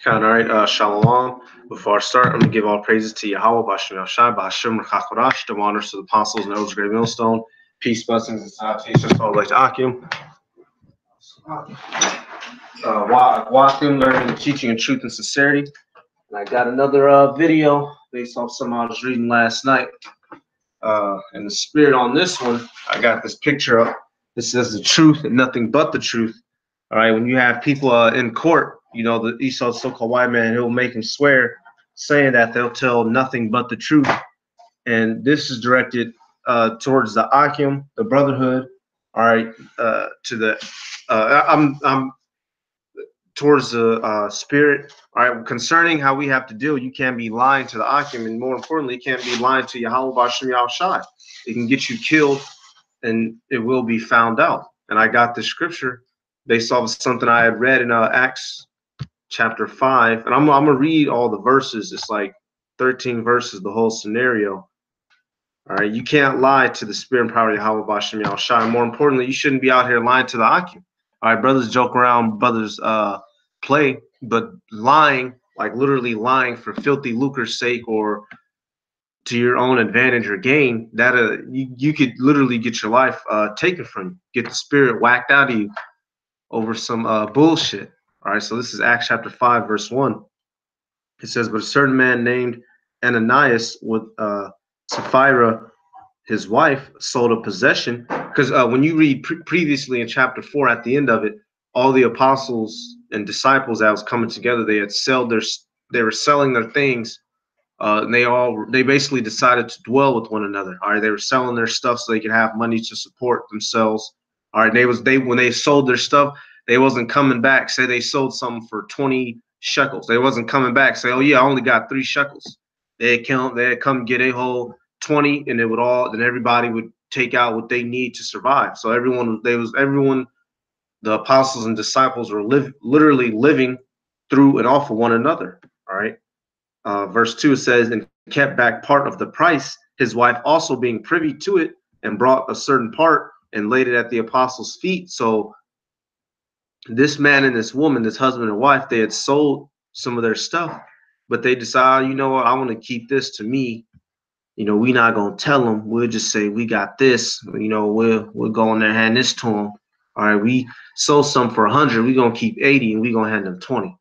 All right, Shalom. Before I start, I'm going to give all praises to Yahweh, Bashem Yahshai, Bashem Rachakarash, the honors to the apostles and elders of Great Millstone. Peace, blessings, and salutations to all like AHCHYAM. Walking, learning, teaching in truth and sincerity. And I got another video based off something I was reading last night. And the spirit on this one, I got this picture up. This says the truth and nothing but the truth. All right, when you have people in court, you know, the Esau, so-called white man, he'll make them swear, saying that they'll tell nothing but the truth. And this is directed towards the AHCHYAM, the Brotherhood. All right, to the I'm towards the spirit. All right, concerning how we have to deal, you can't be lying to the AHCHYAM, and more importantly, you can't be lying to Yahweh Bashem Yahushai. It can get you killed, and it will be found out. And I got this scripture based off of something I had read in Acts chapter 5, and I'm gonna read all the verses. It's like 13 verses, the whole scenario. All right, you can't lie to the spirit and power of Yahweh Bashem Yahushai. More importantly, you shouldn't be out here lying to the AHCHYAM. All right, brothers joke around, brothers play, but lying, like literally lying for filthy lucre's sake or to your own advantage or gain, that you could literally get your life taken from you, get the spirit whacked out of you over some bullshit. All right, so this is Acts chapter 5, verse 1. It says, but a certain man named Ananias with Sapphira, his wife, sold a possession. Because when you read previously in chapter 4, at the end of it, all the apostles and disciples that was coming together, they were selling their things. And they basically decided to dwell with one another. All right, they were selling their stuff so they could have money to support themselves. All right, when they sold their stuff, they wasn't coming back. Say they sold something for 20 shekels. They wasn't coming back. Say, oh yeah, I only got 3 shekels. They'd come get a whole 20, and then everybody would take out what they need to survive. So the apostles and disciples were literally living through and off of one another. All right. Verse 2 says, and kept back part of the price, his wife also being privy to it, and brought a certain part and laid it at the apostles' feet. So this man and this woman, this husband and wife, they had sold some of their stuff, but they decided, you know what, I want to keep this to me. You know, we're not gonna tell them. We'll just say we got this. You know, we'll go in there and hand this to them. All right, we sold some for 100. We're gonna keep 80, and we're gonna hand them 20.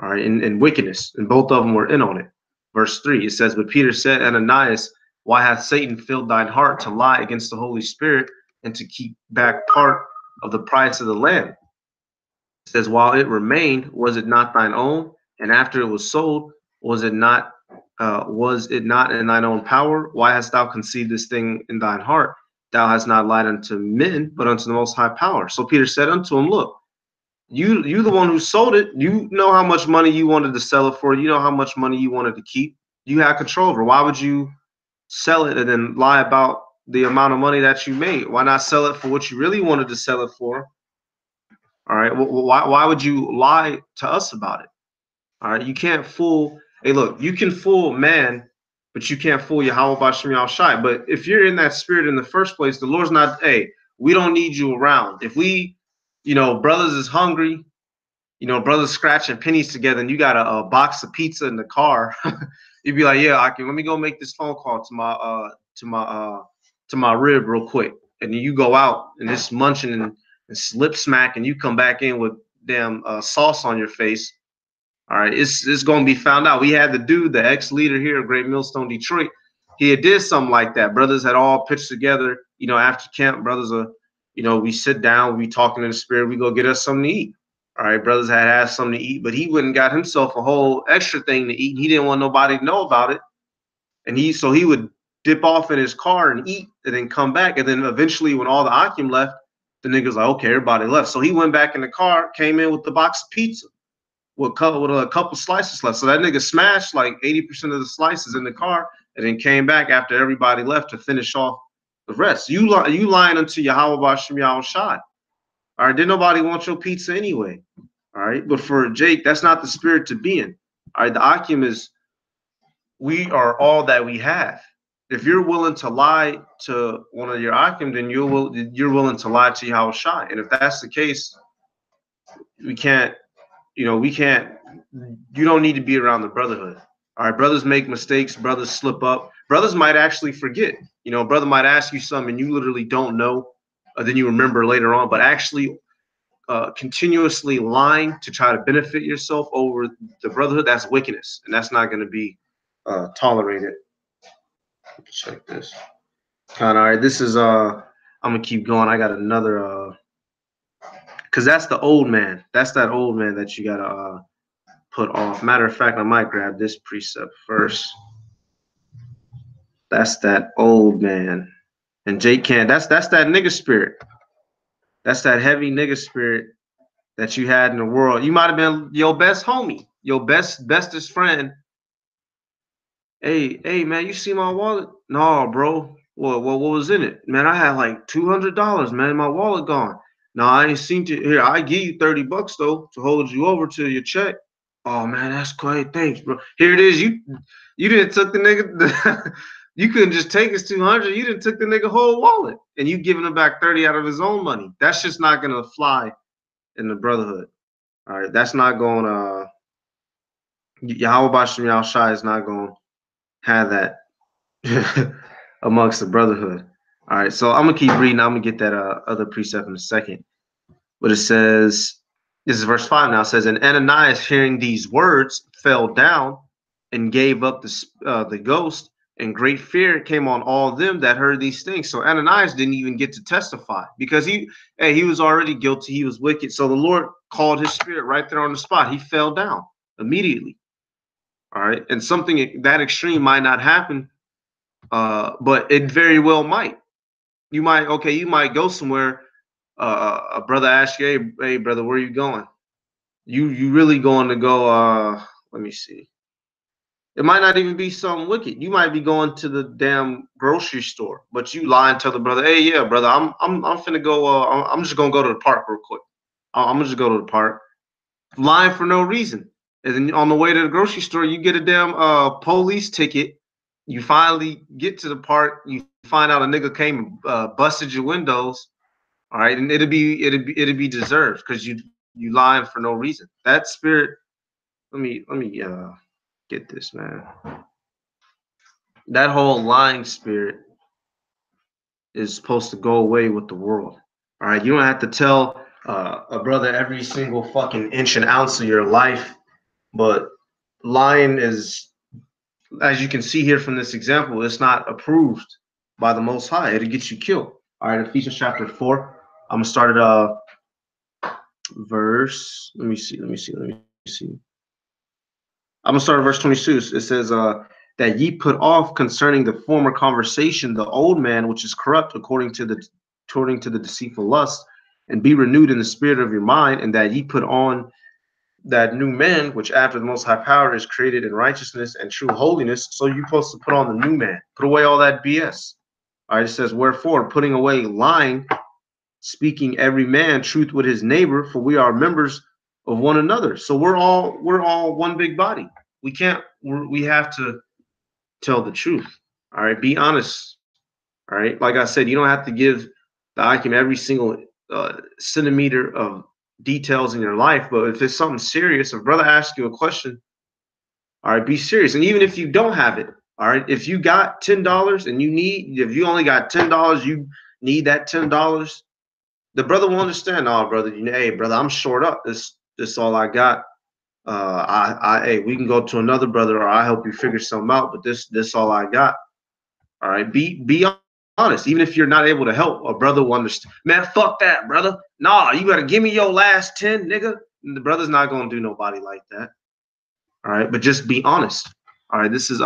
All right, in wickedness, and both of them were in on it. Verse 3, it says, but Peter said, Ananias, why hath Satan filled thine heart to lie against the Holy Spirit and to keep back part of the price of the land? It says, while it remained, was it not thine own? And after it was sold, was it not in thine own power? Why hast thou conceived this thing in thine heart? Thou hast not lied unto men, but unto the most high power. So Peter said unto him, look, you the one who sold it. You know how much money you wanted to sell it for. You know how much money you wanted to keep. You had control over. Why would you sell it and then lie about the amount of money that you made? Why not sell it for what you really wanted to sell it for? All right. Why would you lie to us about it? All right. You can't fool. Hey, look, you can fool man, but you can't fool Yahweh Bashem Yahushai. But if you're in that spirit in the first place, the Lord's not, hey, we don't need you around. If we, you know, brothers is hungry, you know, brothers scratching pennies together, and you got a box of pizza in the car, you'd be like, yeah, let me go make this phone call to my rib real quick. And then you go out and it's munching and slip smack, and you come back in with damn sauce on your face. All right, it's gonna be found out. We had the dude, the ex-leader here at Great Millstone, Detroit. He had did something like that. Brothers had all pitched together, you know, after camp. Brothers are, you know, we sit down, we talking in the spirit, we go get us something to eat. All right, brothers had something to eat, but he wouldn't got himself a whole extra thing to eat. He didn't want nobody to know about it, and he would dip off in his car and eat, and then come back, and then eventually, when all the AHCHYAM left, the niggas like, okay, everybody left. So he went back in the car, came in with the box of pizza with a couple slices left. So that nigga smashed like 80% of the slices in the car, and then came back after everybody left to finish off the rest. You lying unto Yahweh Bashem Yahushai. All right, didn't nobody want your pizza anyway. All right, but for Jake, that's not the spirit to be in. All right, the AHCHYAM is, we are all that we have. If you're willing to lie to one of your AHCHYAM, then you're willing to lie to Yahushai. And if that's the case, we can't you don't need to be around the brotherhood. All right, brothers make mistakes, brothers slip up, brothers might actually forget. You know, brother might ask you something and you literally don't know, then you remember later on. But actually, continuously lying to try to benefit yourself over the brotherhood, that's wickedness, and that's not going to be tolerated. Check this. All right, this is I'm gonna keep going. I got another because that's the old man. That's that old man that you gotta put off. Matter of fact, I might grab this precept first. That's that old man. And Jake can't. That's that nigga spirit. That's that heavy nigga spirit that you had in the world. You might have been your best homie, your bestest friend. Hey, man, you see my wallet? No, bro. What was in it? Man, I had like $200, man. My wallet gone. No, I ain't seen it. Here, I give you $30 though to hold you over to your check. Oh man, that's great. Thanks, bro. Here it is. You didn't took the nigga. You couldn't just take his 200. You didn't took the nigga whole wallet, and you giving him back 30 out of his own money. That's just not gonna fly in the brotherhood. All right, that's not going. Yahweh Bashem Yahushai is not going to have that amongst the brotherhood. All right, so I'm gonna keep reading. I'm gonna get that other precept in a second. But it says, this is verse 5 now. It says, and Ananias, hearing these words, fell down and gave up the ghost, and great fear came on all them that heard these things. So Ananias didn't even get to testify because he was already guilty. He was wicked. So the Lord called his spirit right there on the spot. He fell down immediately. All right, and something that extreme might not happen, but it very well might. You might go somewhere. A brother asks you, hey, brother, where are you going? You really going to go? Let me see. It might not even be something wicked. You might be going to the damn grocery store, but you lie and tell the brother, hey, yeah, brother, I'm finna go. I'm just gonna go to the park real quick. I'm gonna just go to the park, lying for no reason. And then on the way to the grocery store, you get a damn police ticket. You finally get to the park. You find out a nigga came and busted your windows. All right, and it'd be deserved because you lying for no reason. That spirit. Let me get this, man. That whole lying spirit is supposed to go away with the world. All right, you don't have to tell a brother every single fucking inch and ounce of your life, but lying is, as you can see here from this example, it's not approved by the Most High. It'll get you killed. All right, Ephesians chapter 4. I'm gonna start at verse. Let me see. I'm gonna start at verse 22. It says, that ye put off concerning the former conversation the old man which is corrupt according to the deceitful lust, and be renewed in the spirit of your mind, and that ye put on that new man which after the most high power is created in righteousness and true holiness. So you're supposed to put on the new man, put away all that BS. All right, it says, wherefore, putting away lying, speaking every man truth with his neighbor, for we are members of one another. So we're all one big body. We have to tell the truth. All right, be honest. All right, like I said, you don't have to give the AHCHYAM every single centimeter of details in your life, but if it's something serious, if a brother asks you a question, all right, be serious. And even if you don't have it, all right, if you got $10 and if you only got $10, you need that $10, the brother will understand. Oh, brother, hey, brother, I'm short up. This all I got. Hey, we can go to another brother, or I help you figure something out, but this all I got. All right, be honest. Even if you're not able to help, a brother will understand. Man, fuck that, brother. Nah, you gotta give me your last 10, nigga. And the brother's not gonna do nobody like that. All right, but just be honest. All right, this is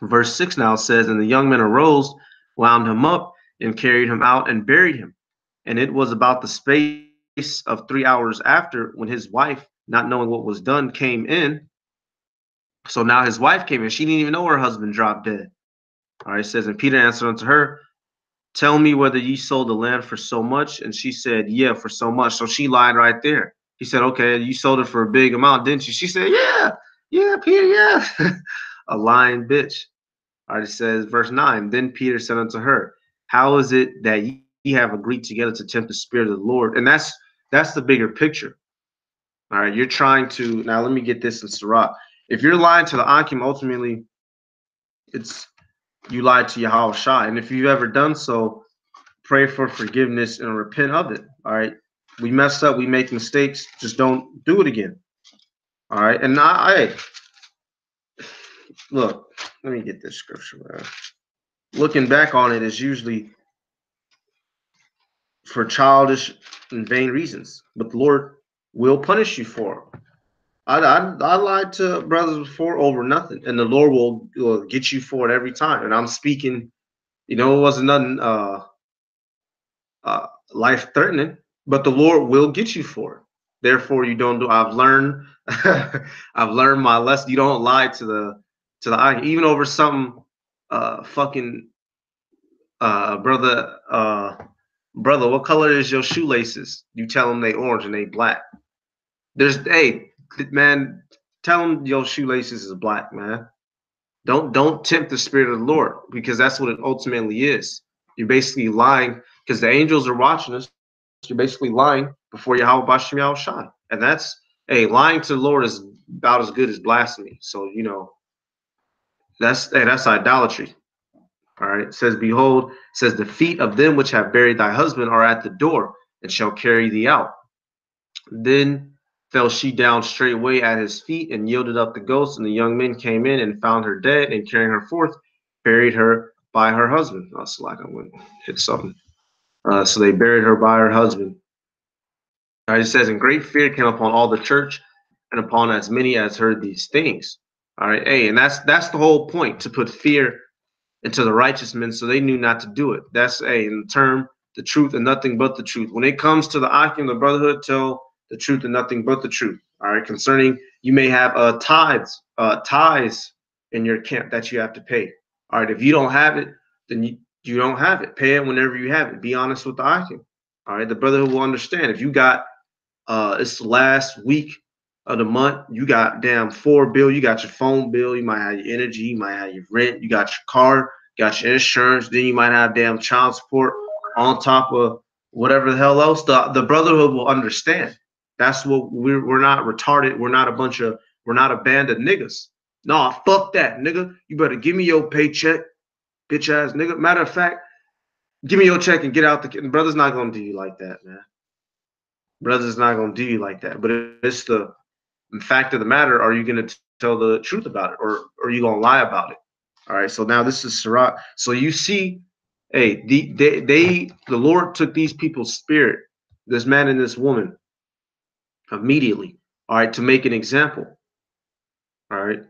verse 6 now. It says, and the young men arose, wound him up, and carried him out and buried him. And it was about the space of 3 hours after, when his wife, not knowing what was done, came in. So now his wife came in. She didn't even know her husband dropped dead. All right, it says, and Peter answered unto her, tell me whether ye sold the land for so much. And she said, yeah, for so much. So she lied right there. He said, okay, you sold it for a big amount, didn't you? She said, yeah, Peter, yeah. A lying bitch. All right, it says, verse 9, then Peter said unto her, how is it that ye have agreed together to tempt the spirit of the Lord? And that's the bigger picture. All right, you're trying to now. Let me get this in Sirach. If you're lying to the AHCHYAM, ultimately, it's you lied to AHCHYAM. And if you've ever done so, pray for forgiveness and repent of it. All right, we messed up, we make mistakes. Just don't do it again. All right, and I look. Let me get this scripture. Man. Looking back on it is usually for childish and vain reasons, but the Lord will punish you for it. I lied to brothers before over nothing, and the Lord will get you for it every time. And I'm speaking, it wasn't nothing life threatening, but the Lord will get you for it. Therefore, you don't do. I've learned, I've learned my lesson. You don't lie to the eye, even over something, fucking brother, brother. What color is your shoelaces? You tell them they orange and they black. Hey, man, tell them your shoelaces is black, man. Don't tempt the spirit of the Lord, because that's what it ultimately is. You're basically lying because the angels are watching us. You're basically lying before Yahweh Bashem Yahushai. And lying to the Lord is about as good as blasphemy. So, that's idolatry. All right. It says, behold, the feet of them which have buried thy husband are at the door and shall carry thee out. Then fell she down straightway at his feet and yielded up the ghost. And the young men came in and found her dead, and carrying her forth, buried her by her husband. Oh, so like I went hit something. So they buried her by her husband. It says, and great fear came upon all the church and upon as many as heard these things. All right. Hey, and that's the whole point, to put fear into the righteous men so they knew not to do it. That's in the term, the truth and nothing but the truth. When it comes to the AHCHYAM, the brotherhood, tell the truth and nothing but the truth. All right. Concerning, you may have tithes in your camp that you have to pay. All right. If you don't have it, then you don't have it. Pay it whenever you have it. Be honest with the AHCHYAM. All right. The brotherhood will understand. If you got it's the last week of the month, you got damn 4 bill, you got your phone bill, you might have your energy, you might have your rent, you got your car, got your insurance, then you might have damn child support on top of whatever the hell else. The brotherhood will understand. That's what we're not retarded. We're not a band of niggas. Nah, fuck that, nigga. You better give me your paycheck, bitch ass nigga. Matter of fact, give me your check and get out the brother's not gonna do you like that, man. Brother's not gonna do you like that. But it's the fact of the matter, are you gonna tell the truth about it, or are you gonna lie about it? All right, so now this is Sirach. So you see, hey, the Lord took these people's spirit, this man and this woman, immediately, all right, to make an example. All right.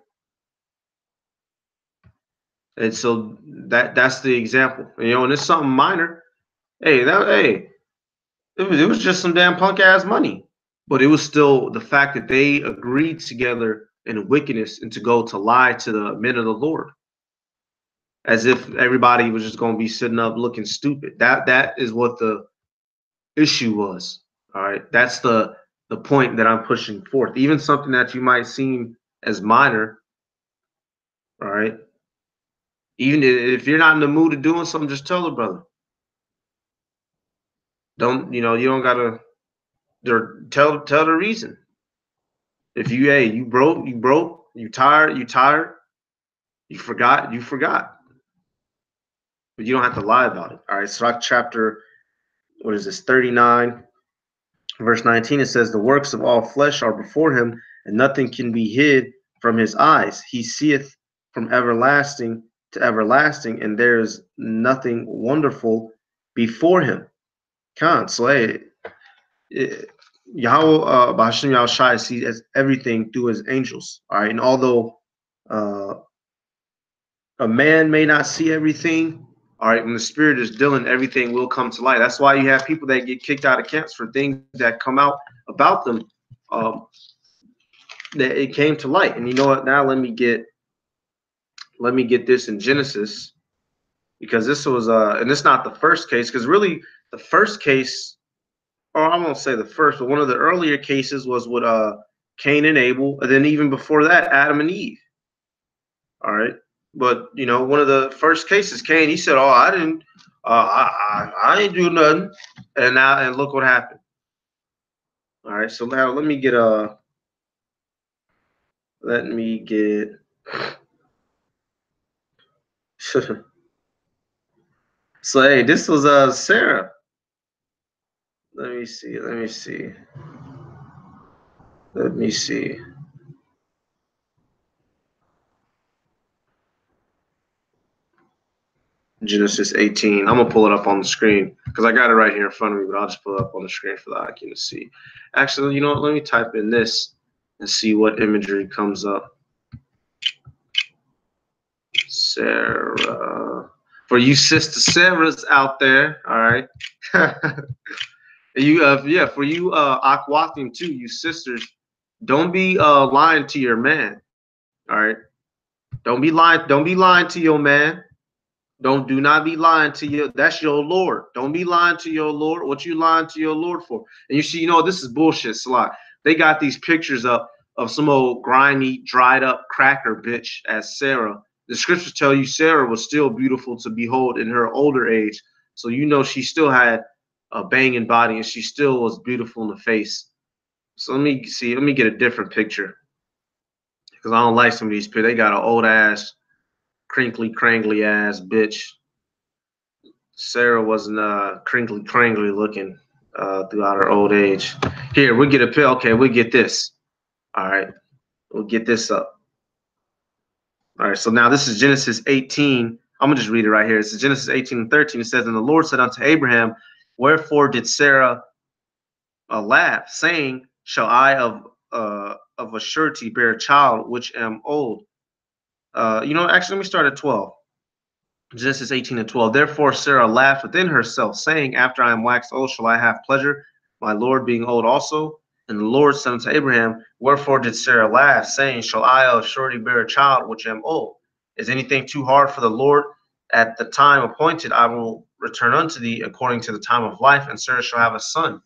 And so that's the example. And it's something minor. Hey, it was just some damn punk ass money. But it was still the fact that they agreed together in wickedness and to go to lie to the men of the Lord, as if everybody was just going to be sitting up looking stupid. That is what the issue was. All right, that's the point that I'm pushing forth. Even something that you might seem as minor. All right, even if you're not in the mood of doing something, just tell the brother. You don't gotta tell the reason. If you broke, you tired, you forgot. But you don't have to lie about it. All right, Sirach chapter, what is this, 39, verse 19, it says, the works of all flesh are before him, and nothing can be hid from his eyes. He seeth from everlasting to everlasting, and there is nothing wonderful before him. So Yahweh B'Hashem Yahushai sees everything through his angels. All right, and although a man may not see everything, all right, when the spirit is dealing, everything will come to light. That's why you have people that get kicked out of camps for things that come out about them, that it came to light. And you know what? Now let me get this in Genesis, because this was and it's not the first case, because really the first case, or I won't say the first, but one of the earlier cases was with Cain and Abel, and then even before that, Adam and Eve. All right. But one of the first cases, Cain, he said, "Oh, I didn't, I ain't do nothing," and look what happened. All right, so now let me get so hey, this was Sarah. Let me see. Let me see. Genesis 18. I'm gonna pull it up on the screen because I got it right here in front of me, but I'll just pull it up on the screen for the eye to see. Actually, you know what? Let me type in this and see what imagery comes up. Sarah. For you sister Sarahs out there, all right. You yeah, for you AHCHYAM too, you sisters, don't be lying to your man. All right. Don't be lying to your man. Do not be lying to your, that's your Lord. Don't be lying to your Lord. What you lying to your Lord for? And you see, you know, this is bullshit, Slot. They got these pictures up of some old grimy, dried up cracker bitch as Sarah. The scriptures tell you Sarah was still beautiful to behold in her older age. So you know she still had a banging body and she still was beautiful in the face. So let me see, let me get a different picture. Because I don't like some of these pictures. They got an old ass, crinkly, crangly ass bitch. Sarah wasn't crinkly crangly looking throughout her old age. Here, we get a pill. Okay, we get this. All right, we'll get this up. All right, so now this is Genesis 18. I'm gonna just read it right here. It's Genesis 18:13. It says, "And the Lord said unto Abraham, Wherefore did Sarah laugh, saying, Shall I of a surety bear a child which am old?" You know, actually, let me start at 12. Genesis 18:12. Therefore Sarah laughed within herself, saying, After I am waxed old, shall I have pleasure, my Lord being old also? And the Lord said unto Abraham, Wherefore did Sarah laugh, saying, Shall I of surety bear a child which am old? Is anything too hard for the Lord? At the time appointed, I will return unto thee according to the time of life, and Sarah shall have a son.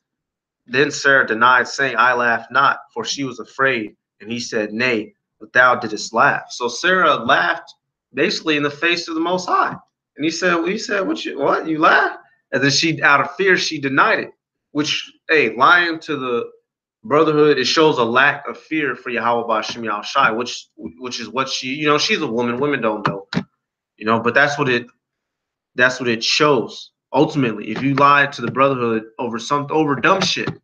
Then Sarah denied, saying, I laugh not, for she was afraid. And he said, Nay, but thou didst laugh. So Sarah laughed basically in the face of the Most High. And he said, what, you laugh? And then she, out of fear, she denied it. Which, hey, lying to the brotherhood, it shows a lack of fear for Yahweh B'Shem Yahushai, which is what she, you know, she's a woman. Women don't know, you know, but that's what it shows. Ultimately, if you lie to the brotherhood over dumb shit,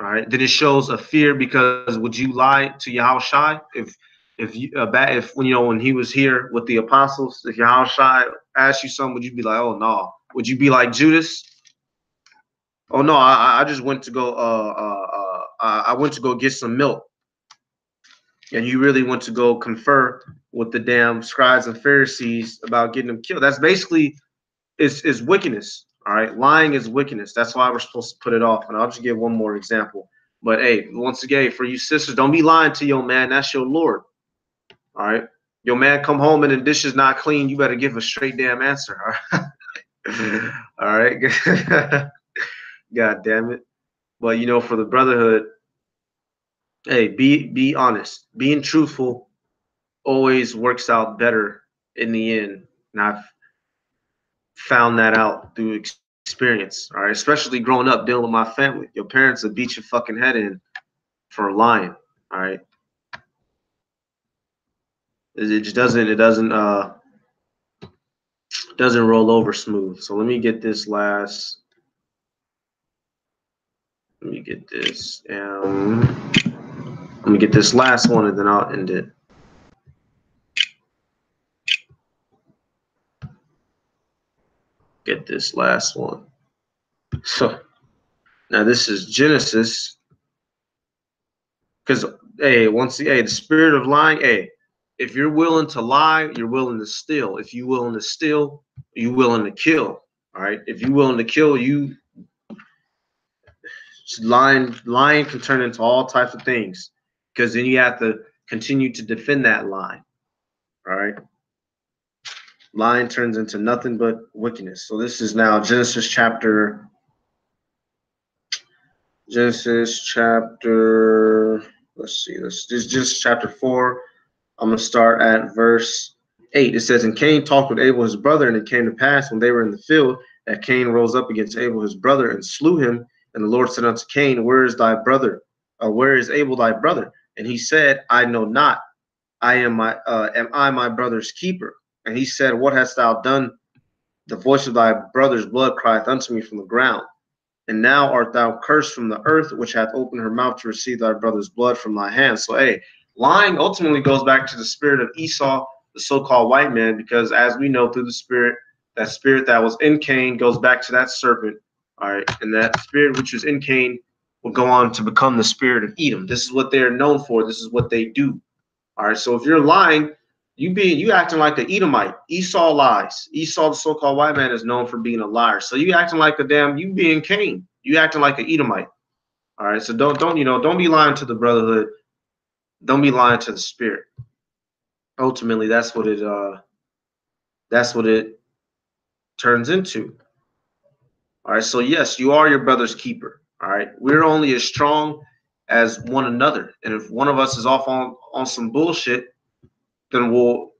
all right, then it shows a fear, because would you lie to Yahushai if when you know when he was here with the apostles, if Yahushai asked you something, would you be like, oh no? Would you be like Judas? Oh no, I just went to go I went to go get some milk, and you really went to go confer with the damn scribes and Pharisees about getting them killed. That's basically is wickedness. All right, lying is wickedness. That's why we're supposed to put it off. And I'll just give one more example. But hey, once again, for you sisters, don't be lying to your man. That's your Lord. All right, your man come home and the dish is not clean. You better give a straight damn answer. All right, all right. God damn it. But you know, for the brotherhood, hey, be honest. Being truthful always works out better in the end. And I've found that out through experience. All right, especially growing up dealing with my family. Your parents will beat your fucking head in for lying. All right, it just doesn't roll over smooth. So let me get this last. Let me get this. Let me get this last one, and then I'll end it. Get this last one. So now this is Genesis. Because hey, the spirit of lying, hey, if you're willing to lie, you're willing to steal. If you're willing to steal, you're willing to kill. All right. If you're willing to kill, lying can turn into all types of things, because then you have to continue to defend that lie. All right. Lying turns into nothing but wickedness. So this is now Genesis chapter. Let's see. This is Genesis chapter 4. I'm going to start at verse 8. It says, And Cain talked with Abel his brother, and it came to pass when they were in the field that Cain rose up against Abel his brother and slew him, And the Lord said unto Cain, where is thy brother? Where is Abel thy brother? And he said, I know not. Am I my brother's keeper? And he said, what hast thou done? The voice of thy brother's blood crieth unto me from the ground. And now art thou cursed from the earth, which hath opened her mouth to receive thy brother's blood from thy hand. So, hey, lying ultimately goes back to the spirit of Esau, the so-called white man, because as we know through the spirit that was in Cain goes back to that serpent. All right, and that spirit which was in Cain will go on to become the spirit of Edom. This is what they are known for. This is what they do. All right, so if you're lying, you acting like an Edomite. Esau lies. Esau, the so-called white man, is known for being a liar. So you acting like you being Cain. You acting like an Edomite. All right, so don't be lying to the brotherhood. Don't be lying to the spirit. Ultimately, that's what it turns into. All right, so yes, you are your brother's keeper. All right, we're only as strong as one another, and if one of us is off on some bullshit, then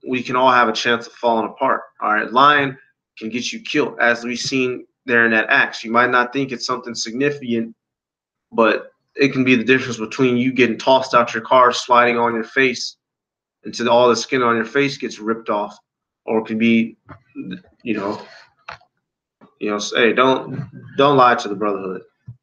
we can all have a chance of falling apart. All right, lying can get you killed, as we've seen there in that Acts. You might not think it's something significant, but it can be the difference between you getting tossed out your car, sliding on your face, until all the skin on your face gets ripped off, or it can be, hey, don't lie to the brotherhood.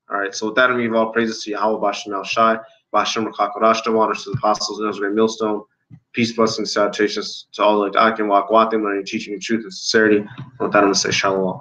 All right, so with that, I'm giving all praises to Yahweh Bashem El Shai, Bashem Rakakodash, honors to the apostles and Great Millstone. Peace, blessings, salutations to all the AHCHYAM, learning, teaching, and truth and sincerity. With that, I'm going to say shalom.